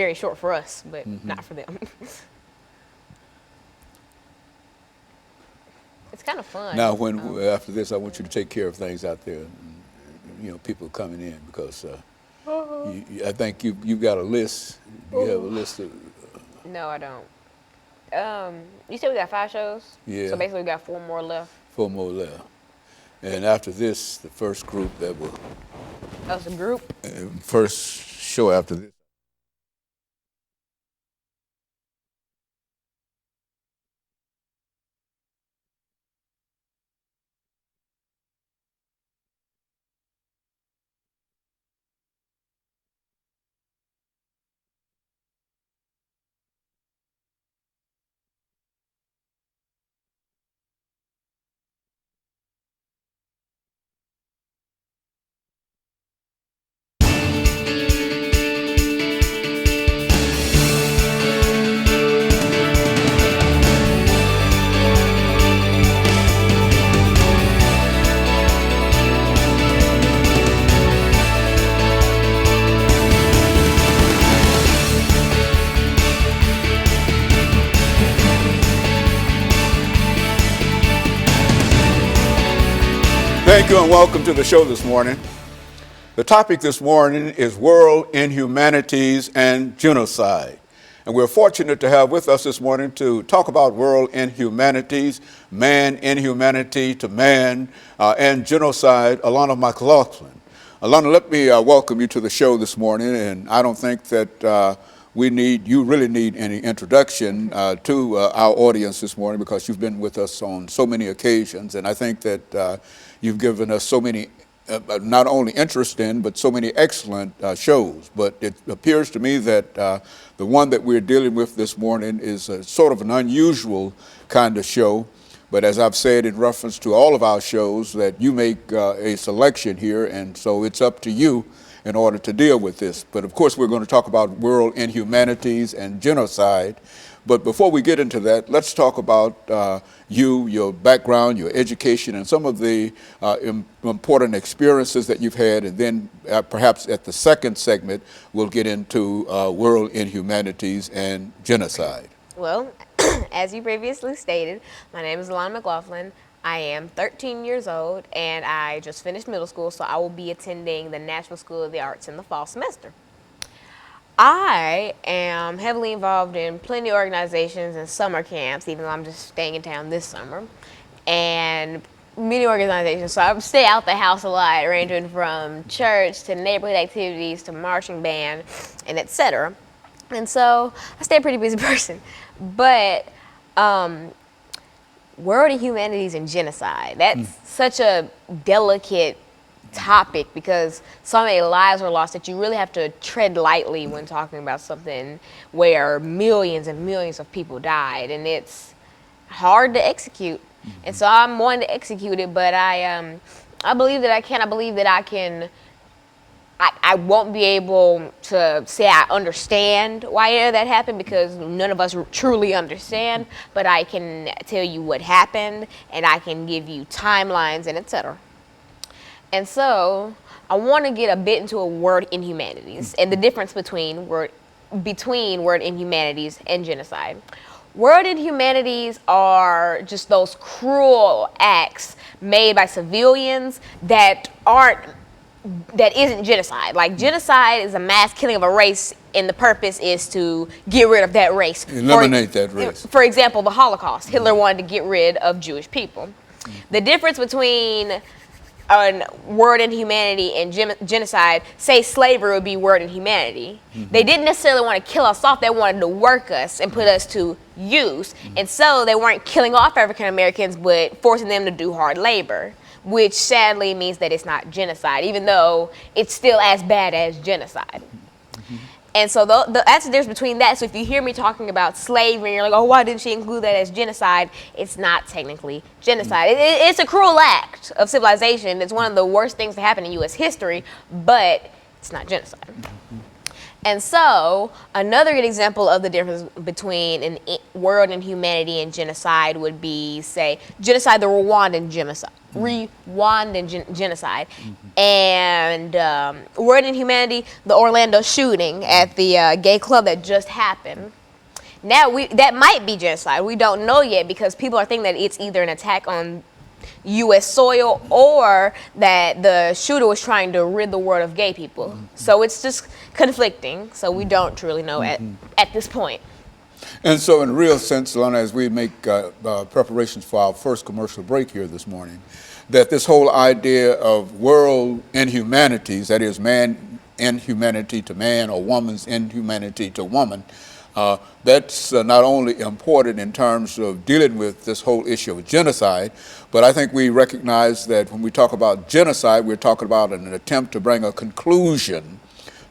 very short for us, but not for them. It's kind of fun. Now, after this, I want you to take care of things out there. People coming in because I think you've got a list. You have a list of. No, I don't. You said we got 5 shows? Yeah. So basically we got 4 more left. 4 more left. And after this, the first group that will. That's a group? First show after this. Thank you and welcome to the show this morning. The topic this morning is World Inhumanities and Genocide. And we're fortunate to have with us this morning to talk about world inhumanities, man inhumanity to man, and genocide, Alana McLaughlin. Alana, let me welcome you to the show this morning, and I don't think that you really need any introduction to our audience this morning because you've been with us on so many occasions, and I think that you've given us so many not only interesting, but so many excellent shows. But it appears to me that the one that we're dealing with this morning is sort of an unusual kind of show. But as I've said in reference to all of our shows, that you make a selection here, and so it's up to you in order to deal with this. But of course, we're going to talk about world inhumanities and genocide. But before we get into that, let's talk about your background, your education, and some of the important experiences that you've had. And then perhaps at the second segment, we'll get into world inhumanities and genocide. Well, as you previously stated, my name is Alana McLaughlin. I am 13 years old, and I just finished middle school, so I will be attending the National School of the Arts in the fall semester. I am heavily involved in plenty of organizations and summer camps, even though I'm just staying in town this summer, and many organizations. So I stay out the house a lot, ranging from church to neighborhood activities to marching band and etc. And so I stay a pretty busy person. But world inhumanities and genocide, that's such a delicate topic because so many lives were lost that you really have to tread lightly when talking about something where millions and millions of people died, and it's hard to execute. And so I'm wanting to execute it, but I believe that I can. I believe that I can. I won't be able to say I understand why that happened because none of us truly understand, but I can tell you what happened, and I can give you timelines and etc. And so I want to get a bit into a word inhumanities and the difference between word inhumanities and genocide. Word inhumanities are just those cruel acts made by civilians that isn't genocide. Like genocide is a mass killing of a race, and the purpose is to get rid of that race. Eliminate that race. For example, the Holocaust. Hitler wanted to get rid of Jewish people. The difference between word inhumanity and genocide, say slavery would be word inhumanity. They didn't necessarily want to kill us off, they wanted to work us and put us to use. And so they weren't killing off African Americans, but forcing them to do hard labor, which sadly means that it's not genocide, even though it's still as bad as genocide. And so that's the difference between that. So if you hear me talking about slavery and you're like, oh, why didn't she include that as genocide? It's not technically genocide. It's a cruel act of civilization. It's one of the worst things to happen in U.S. history, but it's not genocide. And so, another good example of the difference between world inhumanity and genocide would be, say, genocide, the Rwandan genocide, genocide, and world inhumanity, the Orlando shooting at the gay club that just happened. Now that might be genocide. We don't know yet because people are thinking that it's either an attack on U.S. soil or that the shooter was trying to rid the world of gay people. So it's just conflicting. So we don't truly know at this point. And so, in a real sense, Alana, as we make preparations for our first commercial break here this morning, that this whole idea of world inhumanities, that is, man inhumanity to man or woman's inhumanity to woman, that's not only important in terms of dealing with this whole issue of genocide, but I think we recognize that when we talk about genocide, we're talking about an attempt to bring a conclusion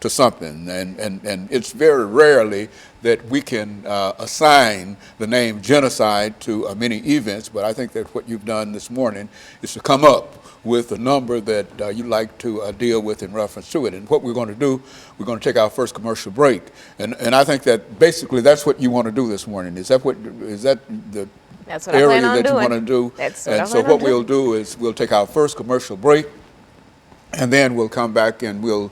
to something. And it's very rarely that we can assign the name genocide to many events, but I think that what you've done this morning is to come up with a number that you'd like to deal with in reference to it. And what we're going to do, we're going to take our first commercial break. And I think that basically that's what you want to do this morning. Is that the That's what area I plan on that doing. you want to do? That's what and I so plan on what we'll doing. do is we'll take our first commercial break, and then we'll come back and we'll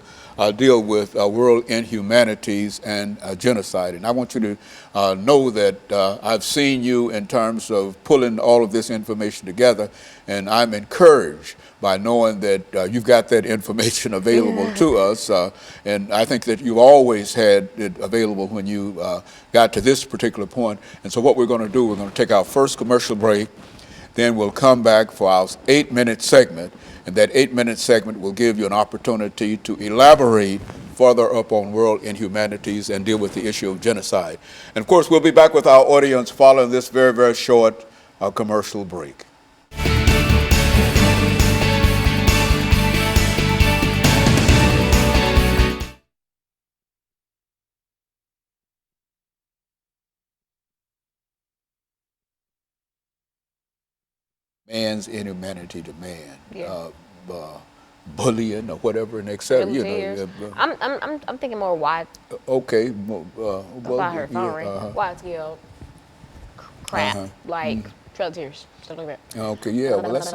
deal with world inhumanities and genocide. And I want you to know that I've seen you in terms of pulling all of this information together, and I'm encouraged by knowing that you've got that information available to us. And I think that you've always had it available when you got to this particular point. And so what we're going to do, we're going to take our first commercial break, then we'll come back for our 8-minute segment. And that 8-minute segment will give you an opportunity to elaborate further up on world inhumanities and deal with the issue of genocide. And of course, we'll be back with our audience following this very, very short commercial break. Man's inhumanity to man. Yeah. Bullying or whatever and et cetera. You know, I'm thinking more wide okay. about her phone ring. Wide scale crap like Trail of Tears, stuff like that. Okay, yeah. Well, that's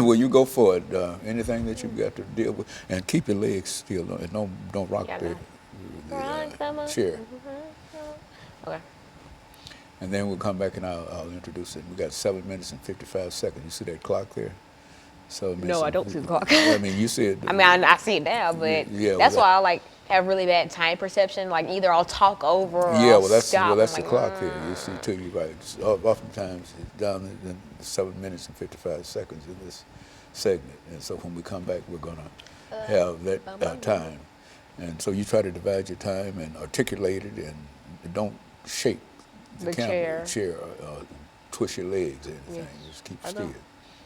well, you go for it. Anything that you've got to deal with, and keep your legs still, and don't rock the chair. Okay. And then we'll come back and I'll introduce it. We got 7 minutes and 55 seconds. You see that clock there? No, I don't see the clock. I mean, you see it. I mean, I see it now, but that's why I have really bad time perception. Like either I'll talk over or I'll stop. Well, that's the clock there. You see too. You're right. Oftentimes it's down in 7 minutes and 55 seconds in this segment. And so when we come back, we're going to have that time. And so you try to divide your time and articulate it, and don't shake the camera, chair, twist your legs or anything. Yes. Just keep still.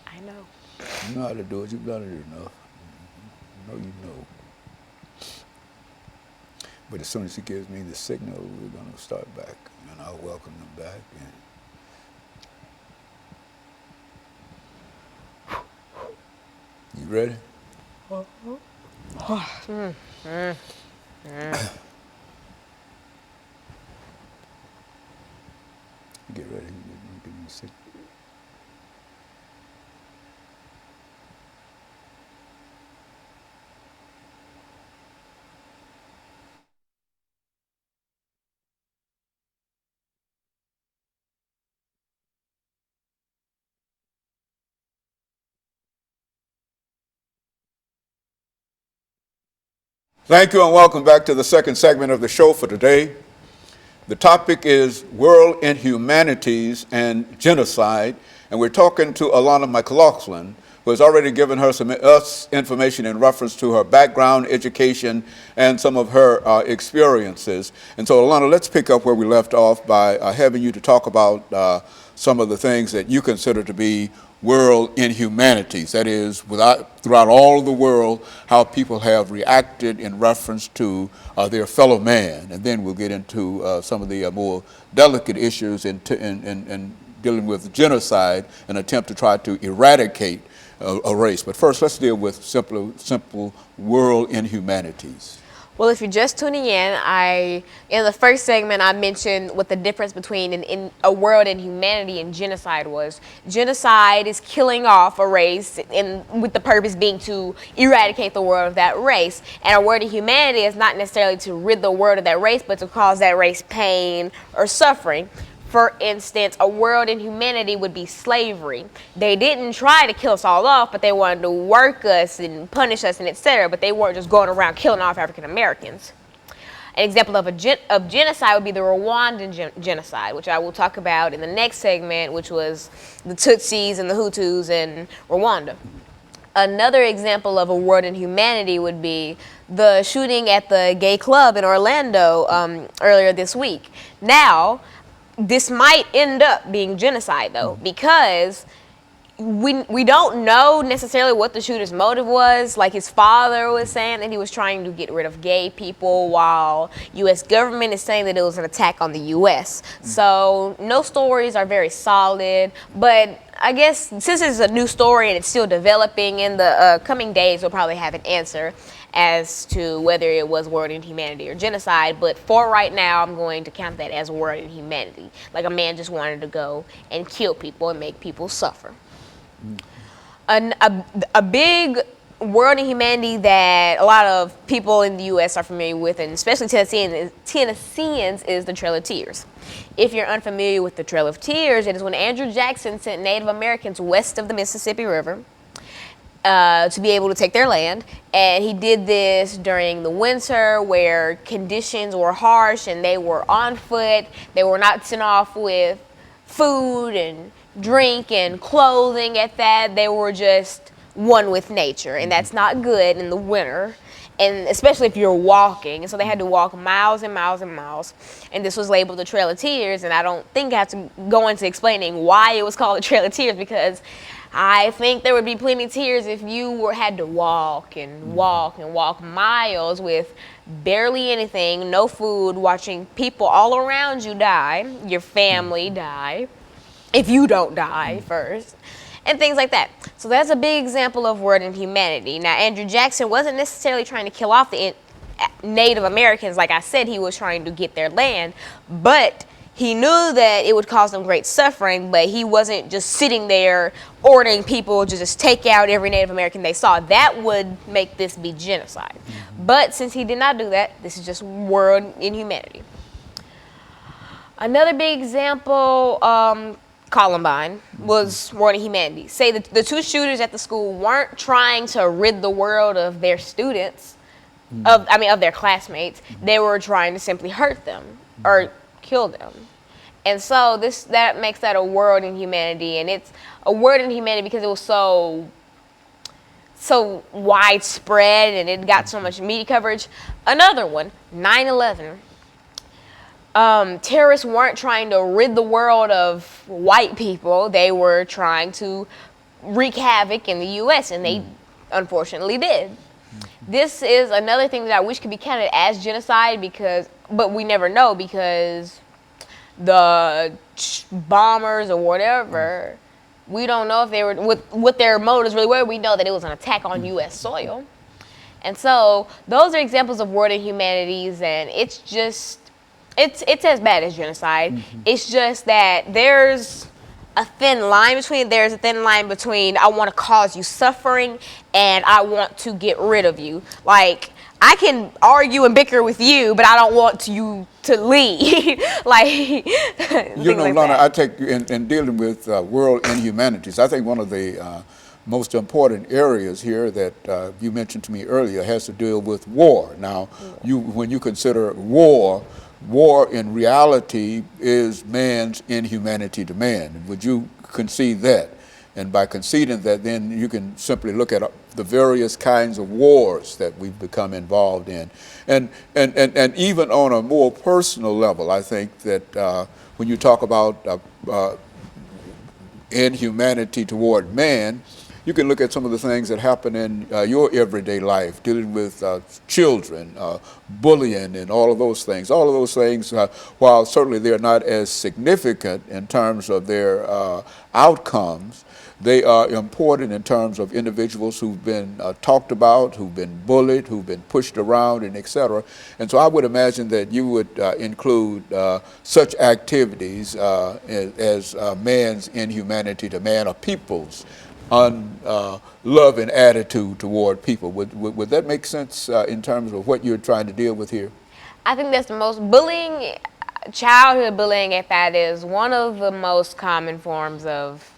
I know. You know how to do it. You've done it enough. You know. But as soon as he gives me the signal, we're going to start back, and I'll welcome them back. And you ready? Get ready. Give me the signal. Thank you and welcome back to the second segment of the show for today. The topic is world inhumanities and genocide, and we're talking to Alana McLaughlin, who has already given us information in reference to her background, education, and some of her experiences. And so, Alana, let's pick up where we left off by having you to talk about some of the things that you consider to be world inhumanities. That is, throughout all of the world, how people have reacted in reference to their fellow man. And then we'll get into some of the more delicate issues in dealing with genocide, an attempt to try to eradicate a race. But first, let's deal with simple world inhumanities. Well, if you're just tuning in the first segment, I mentioned what the difference between a world in humanity and genocide was. Genocide is killing off a race with the purpose being to eradicate the world of that race. And a world in humanity is not necessarily to rid the world of that race, but to cause that race pain or suffering. For instance, a world in humanity would be slavery. They didn't try to kill us all off, but they wanted to work us and punish us and etc. But they weren't just going around killing off African Americans. An example of genocide would be the Rwandan genocide, which I will talk about in the next segment, which was the Tutsis and the Hutus in Rwanda. Another example of a world in humanity would be the shooting at the gay club in Orlando earlier this week. Now, this might end up being genocide, though, because we don't know necessarily what the shooter's motive was. Like his father was saying that he was trying to get rid of gay people, while U.S. government is saying that it was an attack on the U.S. So no stories are very solid, but I guess since it's a new story and it's still developing, in the coming days we'll probably have an answer as to whether it was world inhumanity or genocide. But for right now, I'm going to count that as world inhumanity. Like a man just wanted to go and kill people and make people suffer. A big world inhumanity that a lot of people in the U.S. are familiar with, and especially Tennesseans, is the Trail of Tears. If you're unfamiliar with the Trail of Tears, it is when Andrew Jackson sent Native Americans west of the Mississippi River to be able to take their land. And he did this during the winter where conditions were harsh and they were on foot. They were not sent off with food and drink and clothing at that. They were just one with nature, and that's not good in the winter, and especially if you're walking. And so they had to walk miles and miles and miles, and this was labeled the Trail of Tears. And I don't think I have to go into explaining why it was called the Trail of Tears, because I think there would be plenty of tears if you had to walk and walk and walk miles with barely anything, no food, watching people all around you die, your family die, if you don't die first, and things like that. So that's a big example of world inhumanity. Now, Andrew Jackson wasn't necessarily trying to kill off the Native Americans. Like I said, he was trying to get their land, but he knew that it would cause them great suffering, but he wasn't just sitting there ordering people to just take out every Native American they saw. That would make this be genocide. But since he did not do that, this is just world inhumanity. Another big example, Columbine, was world inhumanity. Say that the two shooters at the school weren't trying to rid the world of their students, of their classmates. They were trying to simply hurt them or kill them. And so that makes that a world inhumanity, and it's a world inhumanity because it was so widespread and it got so much media coverage. Another one, 9/11. Terrorists weren't trying to rid the world of white people. They were trying to wreak havoc in the U.S., and they unfortunately did. This is another thing that I wish could be counted as genocide, but we never know, because the bombers or whatever, we don't know if they were, what their motives really were. We know that it was an attack on U.S. soil. And so those are examples of world inhumanities, and it's as bad as genocide. It's just that there's a thin line between I want to cause you suffering and I want to get rid of you. Like, I can argue and bicker with you, but I don't want you to leave. Lana, I take in dealing with world inhumanities, I think one of the most important areas here that you mentioned to me earlier has to deal with war. Now, when you consider war in reality is man's inhumanity to man. Would you concede that? And by conceding that, then you can simply look at the various kinds of wars that we've become involved in. And even on a more personal level, I think that when you talk about inhumanity toward man, you can look at some of the things that happen in your everyday life, dealing with children, bullying, and all of those things. All of those things, while certainly they're not as significant in terms of their outcomes, they are important in terms of individuals who've been talked about, who've been bullied, who've been pushed around, and et cetera. And so I would imagine that you would include such activities as man's inhumanity to man, or people's unloving attitude toward people. Would that make sense in terms of what you're trying to deal with here? I think that's the most bullying, childhood bullying at that, is one of the most common forms of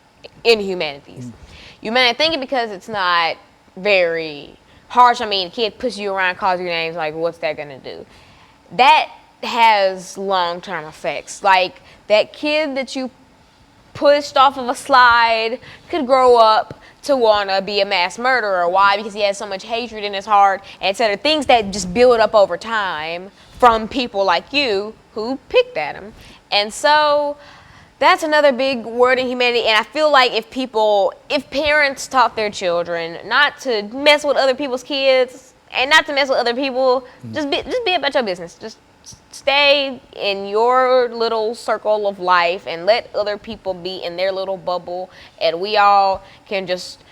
inhumanities. You may not think it because it's not very harsh. I mean, a kid pushes you around, calls you names, like, what's that gonna do? That has long-term effects. Like, that kid that you pushed off of a slide could grow up to want to be a mass murderer. Why? Because he has so much hatred in his heart, etc. Things that just build up over time from people like you who picked at him. And so that's another big word in humanity. And I feel like if parents taught their children not to mess with other people's kids and not to mess with other people, just be about your business. Just stay in your little circle of life and let other people be in their little bubble, and we all can just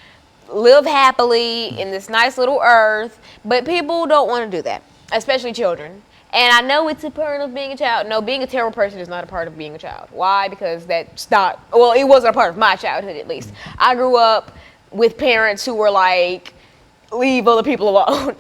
live happily in this nice little earth. But people don't want to do that, especially children. And I know it's a part of being a child. No, being a terrible person is not a part of being a child. Why? Because that's not, well, it wasn't a part of my childhood, at least. I grew up with parents who were like, leave other people alone.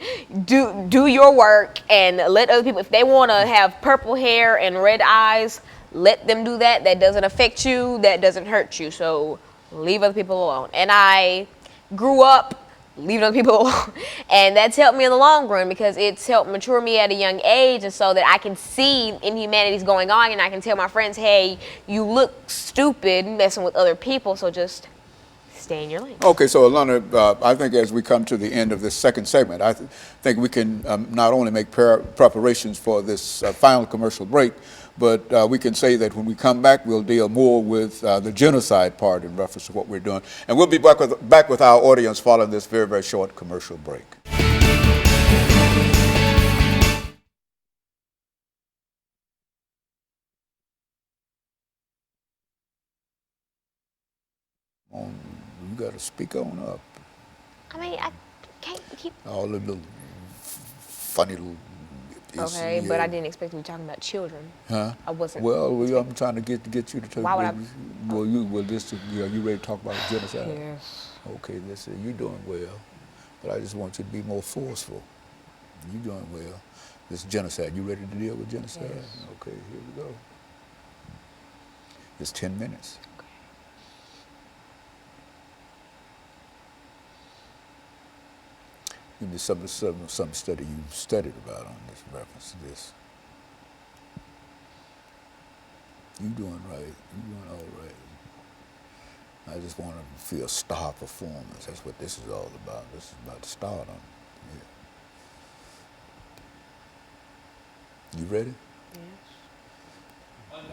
Do your work and let other people, if they want to have purple hair and red eyes, let them do that. That doesn't affect you. That doesn't hurt you. So leave other people alone. And I grew up leaving other people alone. And that's helped me in the long run because it's helped mature me at a young age, and so that I can see inhumanities going on and I can tell my friends, hey, you look stupid messing with other people, so just stay in your lane. Okay, so Alana, I think as we come to the end of this second segment, I think we can not only make preparations for this final commercial break, but we can say that when we come back, we'll deal more with the genocide part in reference to what we're doing. And we'll be back with our audience following this very, very short commercial break. You got to speak on up. I mean, I can't keep. All the little funny little. Okay, but I didn't expect you to be talking about children. Huh? I wasn't. Well, I'm trying to get you to talk. Why would I? Well, you ready to talk about genocide? Yes. Okay, listen, you're doing well, but I just want you to be more forceful. You're doing well. This genocide. You ready to deal with genocide? Yes. Okay, here we go. It's 10 minutes. Give me some study you studied about on this reference to this. You doing right. You doing all right. I just want to feel star performance. That's what this is all about. This is about stardom. Yeah. You ready? Yes.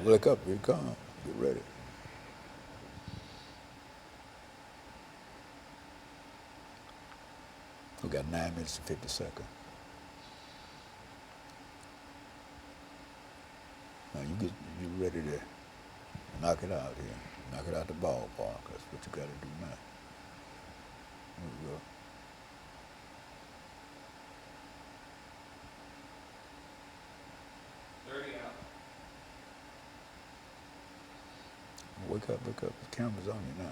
Look up. Here it comes. Get ready. We got 9 minutes and 50 seconds. Now you ready to knock it out here. Knock it out the ballpark. That's what you got to do now. Here we go. Wake up, wake up. The camera's on you now.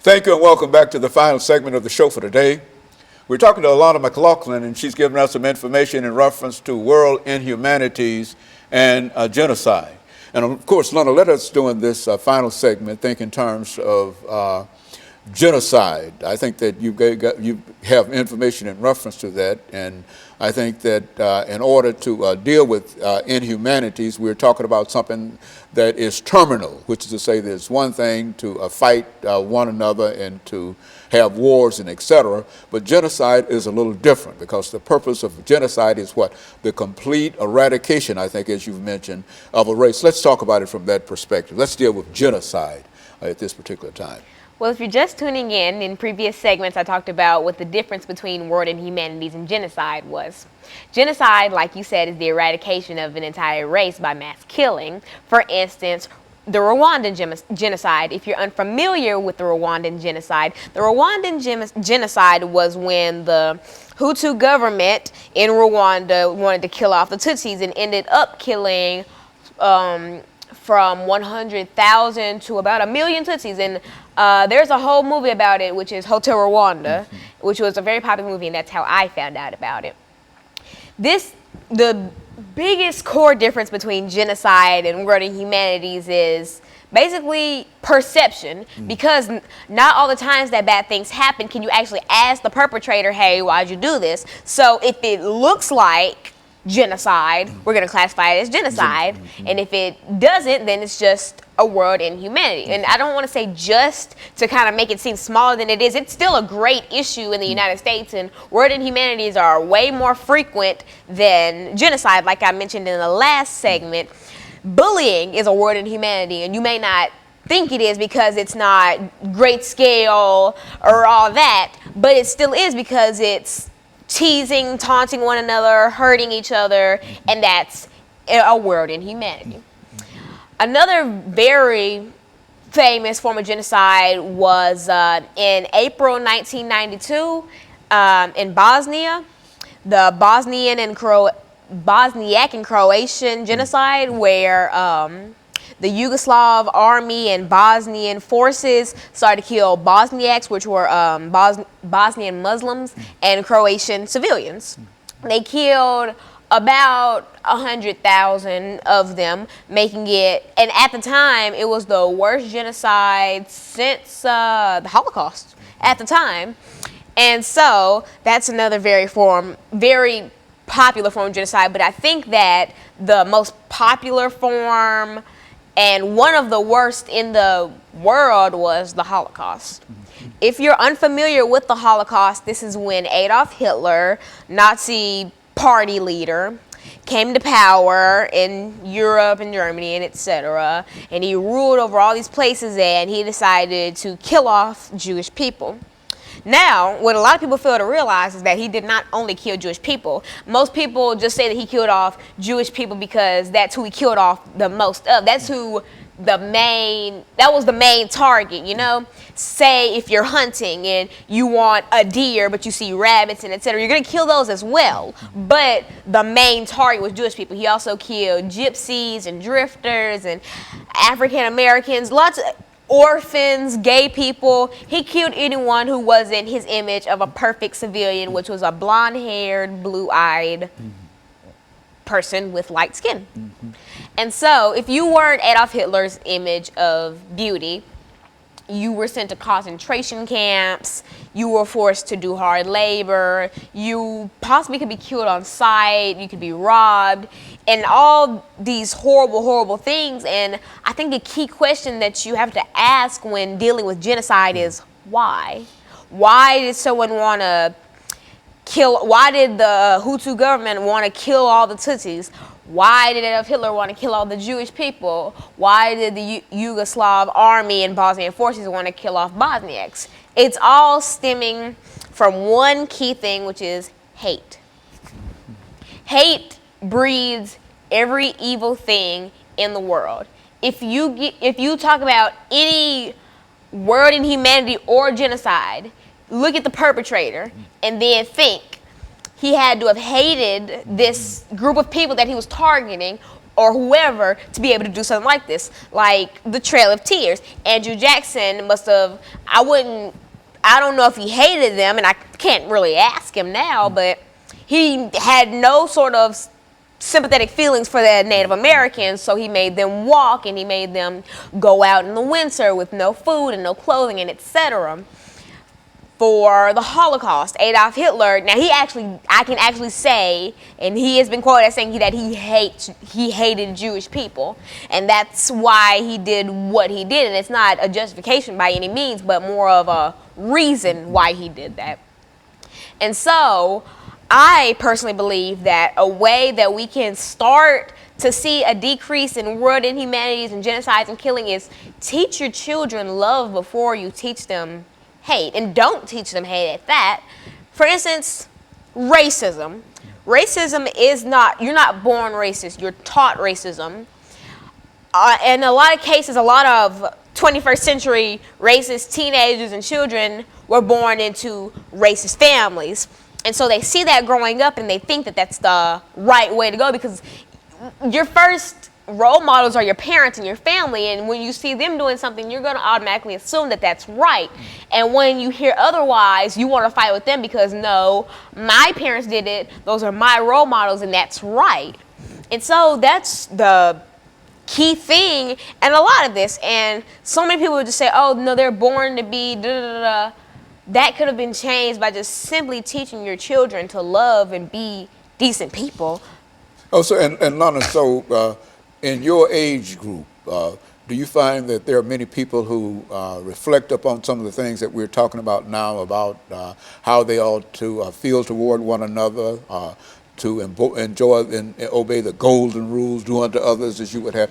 Thank you and welcome back to the final segment of the show for today. We're talking to Alana McLaughlin, and she's giving us some information in reference to world inhumanities and genocide. And of course, Alana, let us, during this final segment, think in terms of genocide. I think that you have information in reference to that, and I think that in order to deal with inhumanities, we're talking about something that is terminal, which is to say that it's one thing to fight one another and to have wars and etc. But genocide is a little different, because the purpose of genocide is what? The complete eradication, I think, as you've mentioned, of a race. Let's talk about it from that perspective. Let's deal with genocide at this particular time. Well, if you're just tuning in previous segments, I talked about what the difference between world inhumanities and genocide was. Genocide, like you said, is the eradication of an entire race by mass killing. For instance, the Rwandan genocide. If you're unfamiliar with the Rwandan genocide genocide was when the Hutu government in Rwanda wanted to kill off the Tutsis and ended up killing from 100,000 to about 1 million Tutsis. And there's a whole movie about it, which is Hotel Rwanda, which was a very popular movie, and that's how I found out about it. The biggest core difference between genocide and world inhumanities is basically perception, because not all the times that bad things happen can you actually ask the perpetrator, hey, why'd you do this? So if it looks like genocide, we're going to classify it as genocide, and if it doesn't, then it's just a world inhumanity. And I don't want to say just to kind of make it seem smaller than it is. It's still a great issue in the United States, and world inhumanities are way more frequent than genocide. Like I mentioned in the last segment, bullying is a world inhumanity, and you may not think it is because it's not great scale or all that, but it still is, because it's teasing, taunting one another, hurting each other, and that's a world inhumanity. Another very famous form of genocide was in April 1992 in Bosnia, the Bosniak and Croatian genocide, where the Yugoslav army and Bosnian forces started to kill Bosniaks, which were Bosnian Muslims, and Croatian civilians. They killed about 100,000 of them, making it, and at the time, it was the worst genocide since the Holocaust at the time. And so that's another very popular form of genocide, but I think that the most popular form and one of the worst in the world was the Holocaust. If you're unfamiliar with the Holocaust, this is when Adolf Hitler, Nazi party leader, came to power in Europe and Germany and etc. And he ruled over all these places, and he decided to kill off Jewish people. Now, what a lot of people fail to realize is that he did not only kill Jewish people. Most people just say that he killed off Jewish people because that's who he killed off the most of. That was the main target, you know? Say if you're hunting and you want a deer, but you see rabbits and etc., you're going to kill those as well. But the main target was Jewish people. He also killed gypsies and drifters and African Americans, lots of orphans, gay people. He killed anyone who wasn't his image of a perfect civilian, which was a blonde-haired, blue-eyed person with light skin. And so if you weren't Adolf Hitler's image of beauty, you were sent to concentration camps, you were forced to do hard labor, you possibly could be killed on sight, you could be robbed, and all these horrible, horrible things. And I think the key question that you have to ask when dealing with genocide is why? Why did someone want to kill, why did the Hutu government want to kill all the Tutsis? Why did Adolf Hitler want to kill all the Jewish people? Why did the Yugoslav army and Bosnian forces want to kill off Bosniaks? It's all stemming from one key thing, which is hate. Hate breeds every evil thing in the world. If you talk about any world inhumanity or genocide, look at the perpetrator and then think he had to have hated this group of people that he was targeting or whoever to be able to do something like this, like the Trail of Tears. Andrew Jackson must have, I don't know if he hated them, and I can't really ask him now, but he had no sort of sympathetic feelings for the Native Americans, so he made them walk and he made them go out in the winter with no food and no clothing and etc. For the Holocaust, Adolf Hitler, now I can actually say, and he has been quoted as saying that he hated Jewish people, and that's why he did what he did, and it's not a justification by any means, but more of a reason why he did that. And so, I personally believe that a way that we can start to see a decrease in world inhumanities and genocides and killing is teach your children love before you teach them hate, and don't teach them hate at that. For instance, racism. Racism is not, you're not born racist, you're taught racism. In a lot of cases, a lot of 21st century racist teenagers and children were born into racist families. And so they see that growing up and they think that that's the right way to go, because your first role models are your parents and your family, and when you see them doing something, you're going to automatically assume that that's right. And when you hear otherwise, you want to fight with them because, no, my parents did it, those are my role models, and that's right. And so that's the key thing and a lot of this. And so many people would just say, oh, no, they're born to be da-da-da-da. That could have been changed by just simply teaching your children to love and be decent people. Oh, so, and Lana, so in your age group, do you find that there are many people who reflect upon some of the things that we're talking about now, about how they ought to feel toward one another, to enjoy and obey the golden rules, do unto others as you would have?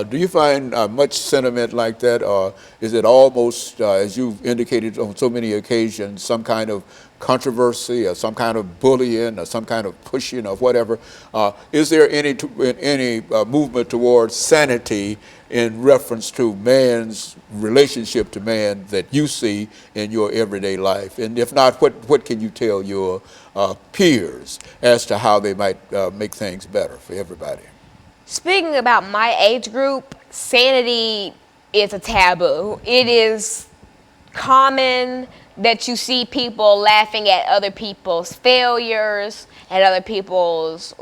Do you find much sentiment like that, or is it almost, as you've indicated on so many occasions, some kind of controversy or some kind of bullying or some kind of pushing or whatever? Is there any movement towards sanity in reference to man's relationship to man that you see in your everyday life? And if not, what can you tell your peers as to how they might make things better for everybody? Speaking about my age group, sanity is a taboo. It is common that you see people laughing at other people's failures, at other people's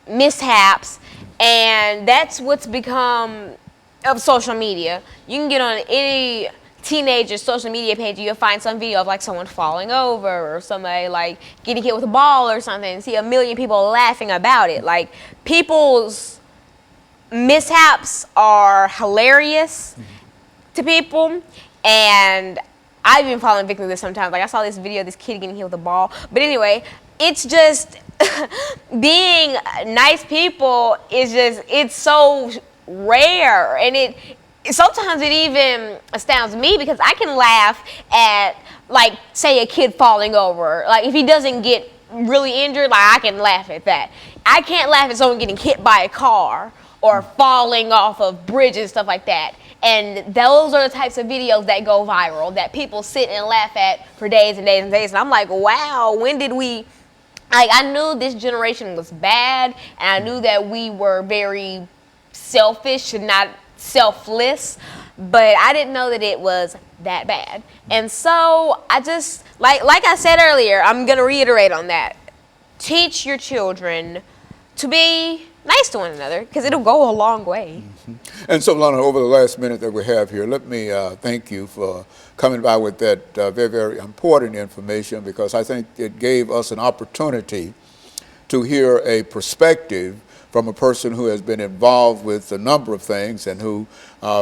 mishaps, and that's what's become of social media. You can get on any teenager's social media page, you'll find some video of like someone falling over or somebody like getting hit with a ball or something, and see a million people laughing about it. Like, people's mishaps are hilarious to people, and I've been falling victim to this sometimes. Like, I saw this video of this kid getting hit with a ball. But anyway, it's just being nice people is just, it's so rare. And sometimes it even astounds me, because I can laugh at, like, say a kid falling over. Like, if he doesn't get really injured, like, I can laugh at that. I can't laugh at someone getting hit by a car or falling off of bridges, stuff like that. And those are the types of videos that go viral, that people sit and laugh at for days and days and days. And I'm like, wow, when did we, like, I knew this generation was bad, and I knew that we were very selfish and not selfless, but I didn't know that it was that bad. And so I just, like I said earlier, I'm going to reiterate on that. Teach your children to be nice to one another, because it'll go a long way. And so, Lana, over the last minute that we have here, let me thank you for coming by with that very, very important information, because I think it gave us an opportunity to hear a perspective from a person who has been involved with a number of things and who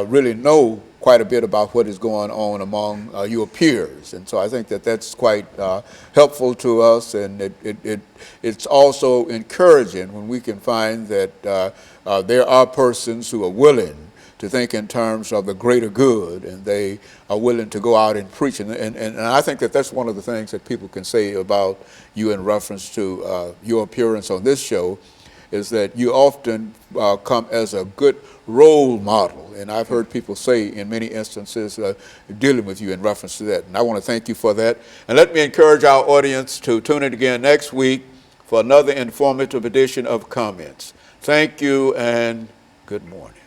really know quite a bit about what is going on among your peers. And so I think that that's quite helpful to us, and it's also encouraging when we can find that there are persons who are willing to think in terms of the greater good, and they are willing to go out and preach. And I think that that's one of the things that people can say about you in reference to your appearance on this show, is that you often come as a good role model. And I've heard people say in many instances dealing with you in reference to that. And I want to thank you for that. And let me encourage our audience to tune in again next week for another informative edition of Comments. Thank you and good morning.